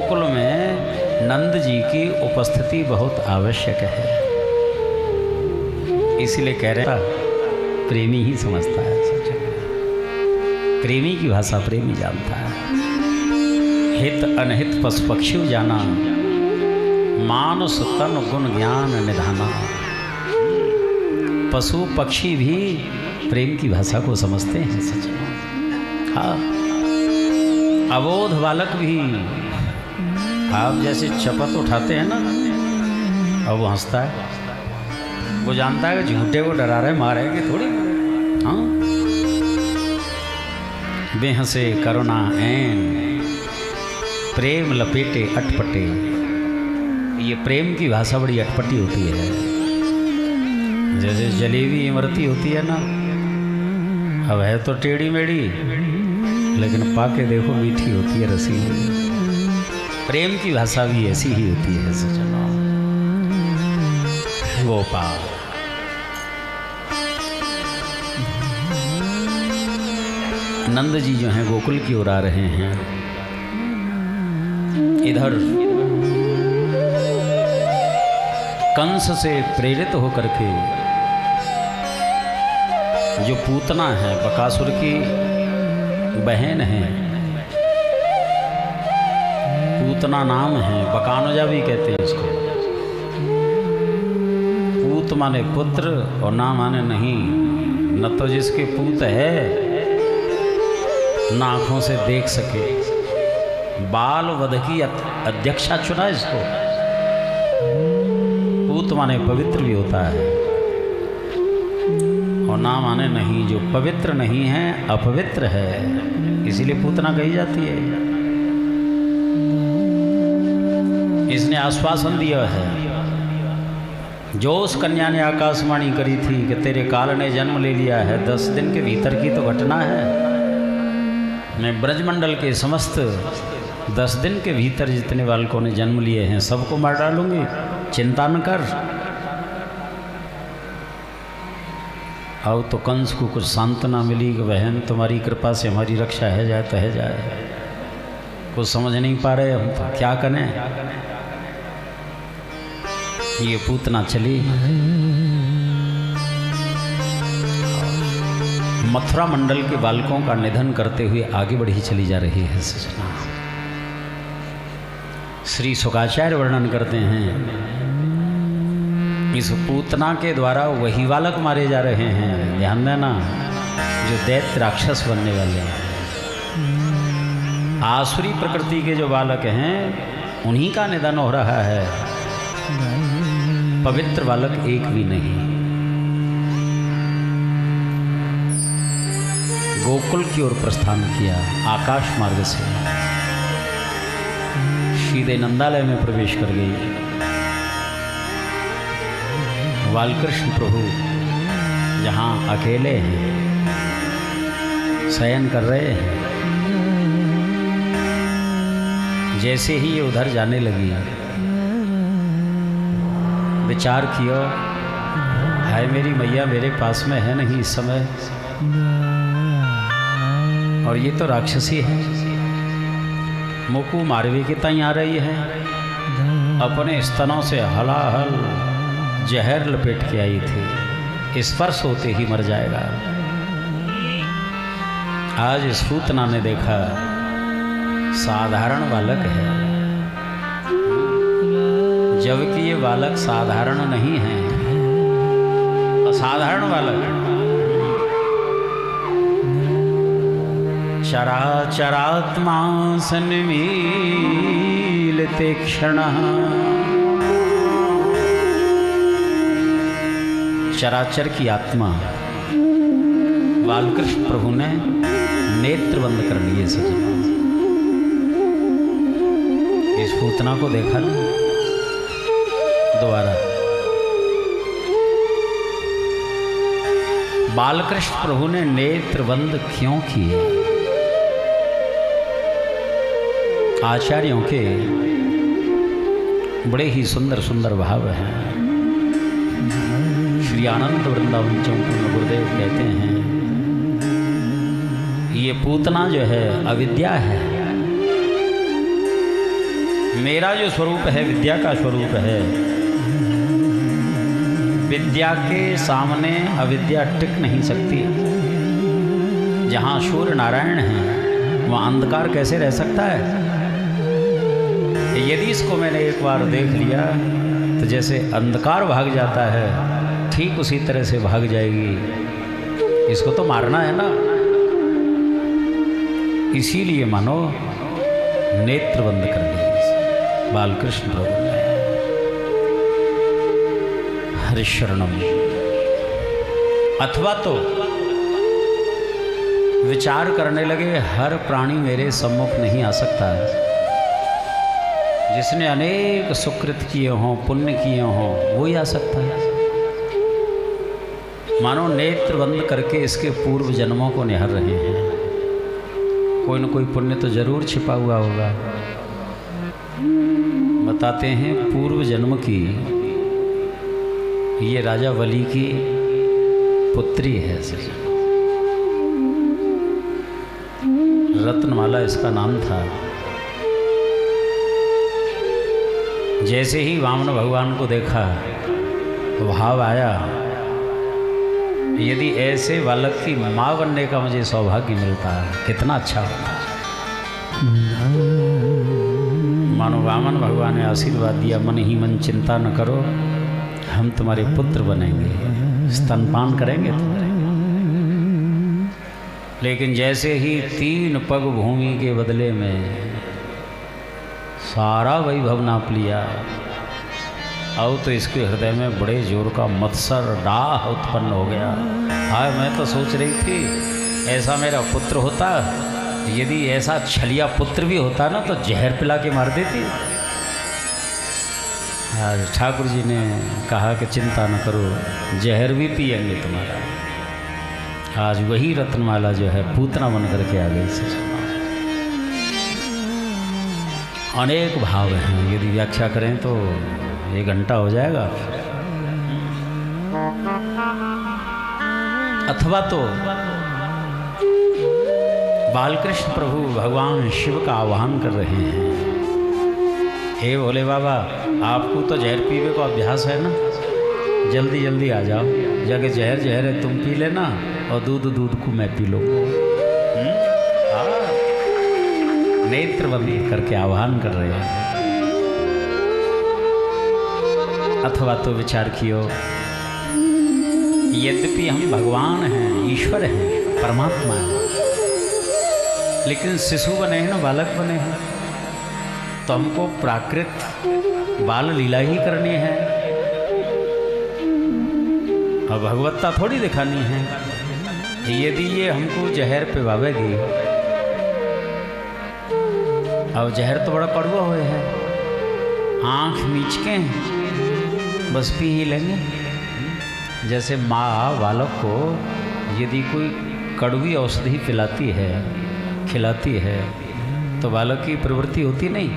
गोकुल में नंद जी की उपस्थिति बहुत आवश्यक है, इसलिए कह रहे प्रेमी ही समझता है। प्रेमी की भाषा प्रेमी जानता है। हित अनहित पशु पक्षी जाना, मानुष तन गुण ज्ञान निधाना। पशु पक्षी भी प्रेम की भाषा को समझते हैं सच। हाँ, अबोध बालक भी आप जैसे चपत उठाते हैं ना और वो हंसता है, वो जानता है कि झूठे को डरा रहे मारेंगे थोड़ी। हाँ, बेहसे करुणा ऐन प्रेम लपेटे अटपटे। ये प्रेम की भाषा बड़ी अटपटी होती है। जैसे जलेबी इमरती होती है ना, अब है तो टेढ़ी मेढ़ी, लेकिन पाके देखो मीठी होती है, रसीली। प्रेम की भाषा भी ऐसी ही होती है सजना। गोपाल नंद जी जो हैं गोकुल की ओर आ रहे हैं। इधर कंस से प्रेरित होकर के जो पूतना है, बकासुर की बहन है, पूतना नाम है, बकानुजा भी कहते हैं इसको। पूत माने पुत्र और ना माने नहीं। न तो जिसके पूत है न आँखों से देख सके। बाल वध की अध्यक्षा चुना इसको। पूत माने पवित्र भी होता है और ना माने नहीं। जो पवित्र नहीं है अपवित्र है, इसीलिए पूतना कही जाती है। इसने आश्वासन दिया है, जो उस कन्या ने आकाशवाणी करी थी कि तेरे काल ने जन्म ले लिया है, 10 दिन के भीतर की तो घटना है। मैं ब्रजमंडल के समस्त 10 दिन के भीतर जितने बालकों ने जन्म लिए हैं सबको मार डालूंगी, चिंता न कर। अब तो कंस को कुछ सांत्वना मिली कि बहन तुम्हारी कृपा से हमारी रक्षा है जाए तो है जाए। कुछ समझ नहीं पा रहे हम तो क्या करें। ये पूतना चली मथुरा मंडल के बालकों का निधन करते हुए आगे बढ़ी चली जा रही है सजना। श्री शुकाचार्य वर्णन करते हैं, इस पूतना के द्वारा वही बालक मारे जा रहे हैं, ध्यान देना, जो दैत्य राक्षस बनने वाले हैं। आसुरी प्रकृति के जो बालक हैं उन्हीं का निधन हो रहा है, पवित्र बालक एक भी नहीं। गोकुल की ओर प्रस्थान किया आकाश मार्ग से, सीधे नंदालय में प्रवेश कर गई। बालकृष्ण प्रभु जहाँ अकेले हैं, शयन कर रहे हैं। जैसे ही ये उधर जाने लगी, विचार किया, हाय मेरी मैया मेरे पास में है नहीं इस समय, और ये तो राक्षसी है, मुकु मारवी की तई आ रही है, अपने स्तनों से हलाहल जहर लपेट के आई थी, स्पर्श होते ही मर जाएगा। आज इस पूतना ने देखा साधारण बालक है, जबकि ये बालक साधारण नहीं है, असाधारण बालक है। चराचरात्मा सन्मीलते क्षणः, चराचर की आत्मा बालकृष्ण प्रभु ने नेत्र बंद कर लिए सजना। इस पूतना को देखा ना दोबारा। बालकृष्ण प्रभु ने नेत्र बंद क्यों किए? आचार्यों के बड़े ही सुंदर सुंदर भाव हैं। श्री आनंद वृंदावन चौपूर्ण गुरुदेव कहते हैं, ये पूतना जो है अविद्या है, मेरा जो स्वरूप है विद्या का स्वरूप है। विद्या के सामने अविद्या टिक नहीं सकती। जहाँ सूर्य नारायण हैं वहाँ अंधकार कैसे रह सकता है। यदि इसको मैंने एक बार देख लिया तो जैसे अंधकार भाग जाता है ठीक उसी तरह से भाग जाएगी। इसको तो मारना है ना। इसीलिए मानो नेत्र बंद कर लिए बालकृष्ण प्रभु ने। हरिशरणम। अथवा तो विचार करने लगे हर प्राणी मेरे सम्मुख नहीं आ सकता। जिसने अनेक सुकृत किए हों पुण्य किए हों वो ही आ सकता है। मानो नेत्र बंद करके इसके पूर्व जन्मों को निहार रहे हैं। कोई न कोई पुण्य तो जरूर छिपा हुआ होगा। बताते हैं पूर्व जन्म की ये राजा वली की पुत्री है। रत्नमाला इसका नाम था। जैसे ही वामन भगवान को देखा भाव आया, यदि ऐसे बालक की माँ बनने का मुझे सौभाग्य मिलता कितना अच्छा होता। मानो वामन भगवान ने आशीर्वाद दिया, मन ही मन चिंता न करो, हम तुम्हारे पुत्र बनेंगे, स्तनपान करेंगे तुम्हारे। लेकिन जैसे ही 3 पग भूमि के बदले में सारा वैभव नाप लिया, अब तो इसके हृदय में बड़े जोर का मत्सर डाह उत्पन्न हो गया। हाँ, मैं तो सोच रही थी ऐसा मेरा पुत्र होता, यदि ऐसा छलिया पुत्र भी होता ना तो जहर पिला के मार देती। आज ठाकुर जी ने कहा कि चिंता न करो, जहर भी पिएंगे तुम्हारा। आज वही रत्नमाला जो है पूतना बन करके आ गई। अनेक भाव हैं, यदि व्याख्या करें तो 1 घंटा हो जाएगा। अथवा तो बालकृष्ण प्रभु भगवान शिव का आह्वान कर रहे हैं, हे भोले बाबा, आपको तो जहर पीने का अभ्यास है ना, जल्दी जल्दी आ जाओ, जगह जहर है तुम पी लेना और दूध को मैं पी लूँगा। नेत्र बंद करके आह्वान कर रहे हैं। अथवा तो विचार कियो, यद्यपि हम भगवान हैं, ईश्वर हैं, परमात्मा हैं, लेकिन शिशु बने हैं ना, बालक बने हैं, तो हमको प्राकृत बाल लीला ही करनी है और भगवत्ता थोड़ी दिखानी है। यदि ये हमको जहर पिवावेगी, अब जहर तो बड़ा कड़वा हुए है, आँख मीच के बस पी ही लेंगे। जैसे माँ बालक को यदि कोई कड़वी औषधि पिलाती है, खिलाती है, तो बालक की प्रवृत्ति होती नहीं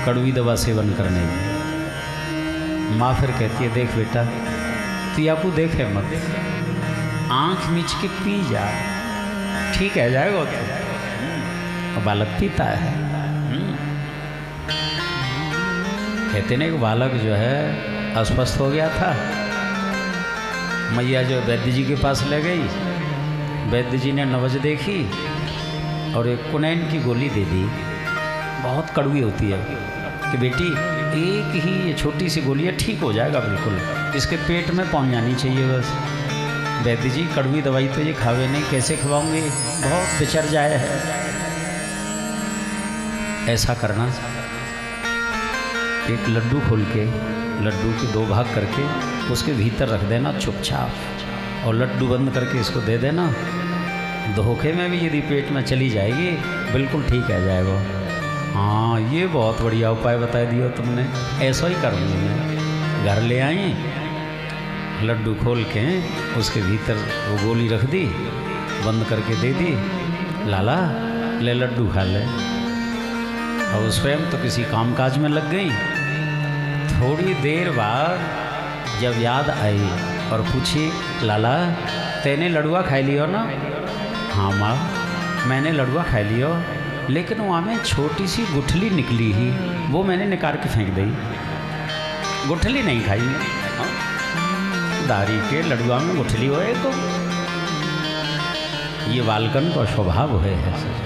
कड़वी दवा सेवन करने में। माँ फिर कहती है, देख बेटा, तू आपको देखे मत, आँख मीच के पी जा, ठीक है जाएगा तो। बालक पीता है। कहते ना कि बालक जो है अस्वस्थ हो गया था, मैया जो वैद्य जी के पास ले गई, वैद्य जी ने नवज देखी और एक कुनैन की गोली दे दी, बहुत कड़वी होती है, कि बेटी एक ही ये छोटी सी गोली है, ठीक हो जाएगा बिल्कुल, इसके पेट में पहुंच जानी चाहिए बस। वैद्य जी कड़वी दवाई तो ये खावे नहीं, कैसे खिलाऊंगी, बहुत बिचर जाए है। ऐसा करना, एक लड्डू खोल के, लड्डू के 2 भाग करके उसके भीतर रख देना चुपचाप, और लड्डू बंद करके इसको दे देना। धोखे में भी यदि पेट में चली जाएगी बिल्कुल ठीक है जाएगा। हाँ, ये बहुत बढ़िया उपाय बता दिया तुमने, ऐसा ही करूँगी मैं। घर ले आई, लड्डू खोल के उसके भीतर वो गोली रख दी, बंद करके दे दी, लाला ले लड्डू खा ले। और स्वयं तो किसी कामकाज में लग गई। थोड़ी देर बाद जब याद आई और पूछी, लाला तेने लड़ुआ खाई लियो ना? हाँ माँ, मैंने लड़ुआ खाई लियो। लेकिन वहाँ में छोटी सी गुठली निकली ही, वो मैंने निकाल के फेंक दी। गुठली नहीं खाई मैं। हाँ? दारी के लड़ुआ में गुठली होए तो ये बालकन का स्वभाव है सजन।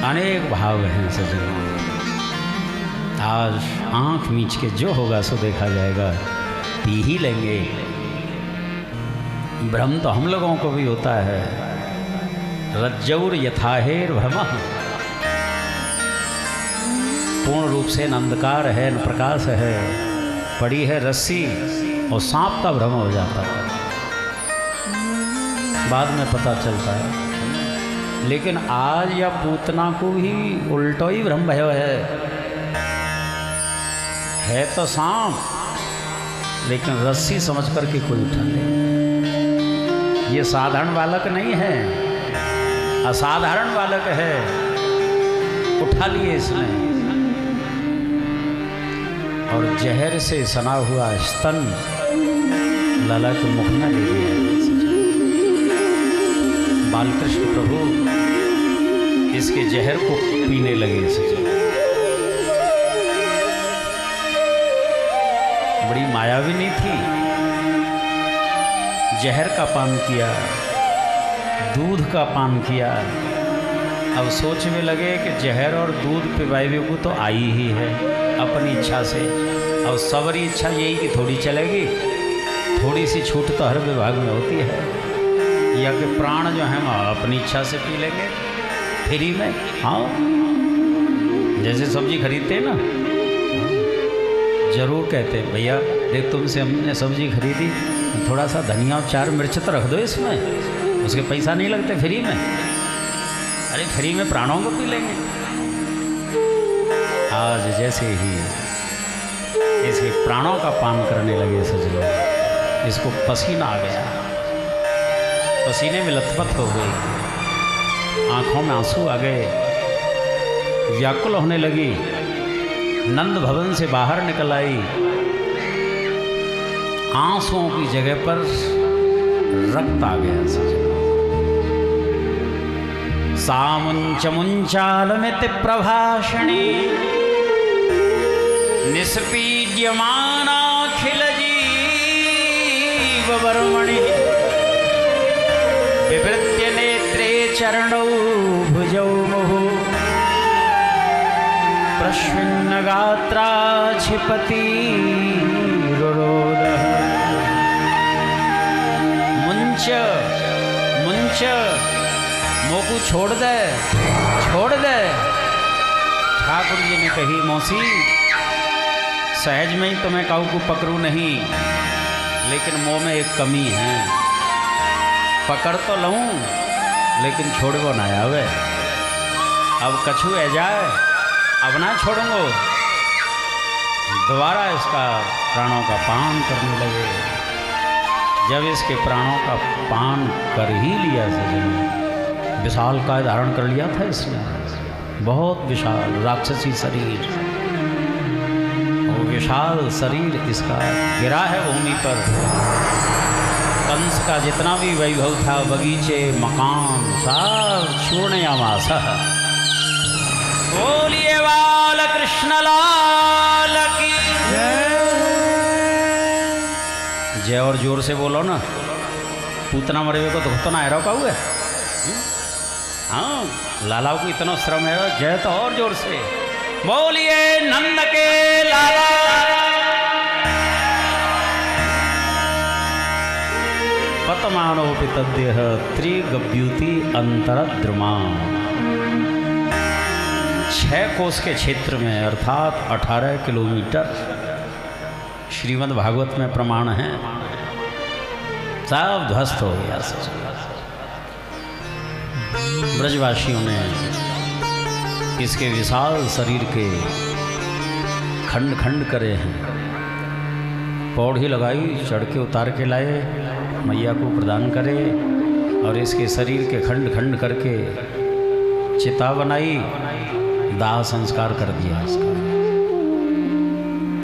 अनेक भाव हैं सजन। आज आंख मीच के जो होगा सो देखा जाएगा, पी ही लेंगे। भ्रम तो हम लोगों को भी होता है। रज्जौर यथाहेर भ्रम, पूर्ण रूप से अंधकार है, न प्रकाश है, पड़ी है रस्सी और सांप का भ्रम हो जाता है, बाद में पता चलता है। लेकिन आज या पूतना को भी उल्टो ही भ्रम भयो है तो सांप, लेकिन रस्सी समझ करके कोई उठा ले। ये साधारण बालक नहीं है, असाधारण बालक है, उठा लिए इसने और जहर से सना हुआ स्तन लाला के मुख में ले दिया। बालकृष्ण प्रभु इसके जहर को पीने लगे। बड़ी मायाविनी थी, जहर का पान किया, दूध का पान किया। अब सोचने लगे कि जहर और दूध पिवाई को तो आई ही है अपनी इच्छा से। अब सबरी इच्छा यही कि थोड़ी चलेगी, थोड़ी सी छूट तो हर विभाग में होती है, या कि प्राण जो है वह अपनी इच्छा से पी लेंगे फ्री में। हाँ, जैसे सब्जी खरीदते ना, जरूर कहते भैया देख तुमसे हमने सब्जी खरीदी, थोड़ा सा धनिया और 4 मिर्च तो रख दो इसमें, उसके पैसा नहीं लगते फ्री में। अरे फ्री में प्राणों को पी लेंगे। आज जैसे ही इसके प्राणों का पान करने लगे सजनों, इसको पसीना आ गया, पसीने में लथपथ हो गई, आंखों में आंसू आ गए, व्याकुल होने लगी। नंद भवन से बाहर निकल आई, आंसुओं की जगह पर रक्त आ गया सजनों। सामुंच मुंचालमित प्रभाषणी निष्पीड्यमानाखिल जीव वर्मणि विवृत्य नेत्रे चरणौ भुजौ मुहु प्रश्विन्न गात्रा क्षिपति रुरोदः। मुंच मुंच मोकू छोड़ दे, छोड़ दे। ठाकुर जी ने कही मौसी सहज में ही तो मैं काऊ को पकड़ू नहीं, लेकिन मोह में एक कमी है, पकड़ तो लूँ लेकिन छोड़ो ना आवे। अब कछु है जाए, अब ना छोड़ूंगो। दोबारा इसका प्राणों का पान करने लगे। जब इसके प्राणों का पान कर ही लिया सजन, विशाल का धारण कर लिया था इसने, बहुत विशाल राक्षसी शरीर, और विशाल शरीर इसका गिरा है भूमि पर। कंस का जितना भी वैभव था, बगीचे मकान सब चूर्णयामास। बोलिए बाल कृष्ण लाल की जय। और जोर से बोलो ना, पूतना मरे को तो ना हैराव का हुआ। हाँ, लाला को इतना श्रम है, जय तो और जोर से बोलिए नंद के लाला। पतमानोपि तद्देह त्रिगव्युति अंतरद्रुमा। 6 कोस के क्षेत्र में अर्थात 18 किलोमीटर श्रीमद् भागवत में प्रमाण है, सब ध्वस्त हो गया। ब्रजवासियों ने इसके विशाल शरीर के खंड खंड करे हैं, पौड़ी लगाई, चढ़ के उतार के लाए, मैया को प्रदान करे, और इसके शरीर के खंड खंड करके चिता बनाई, दाह संस्कार कर दिया इसका।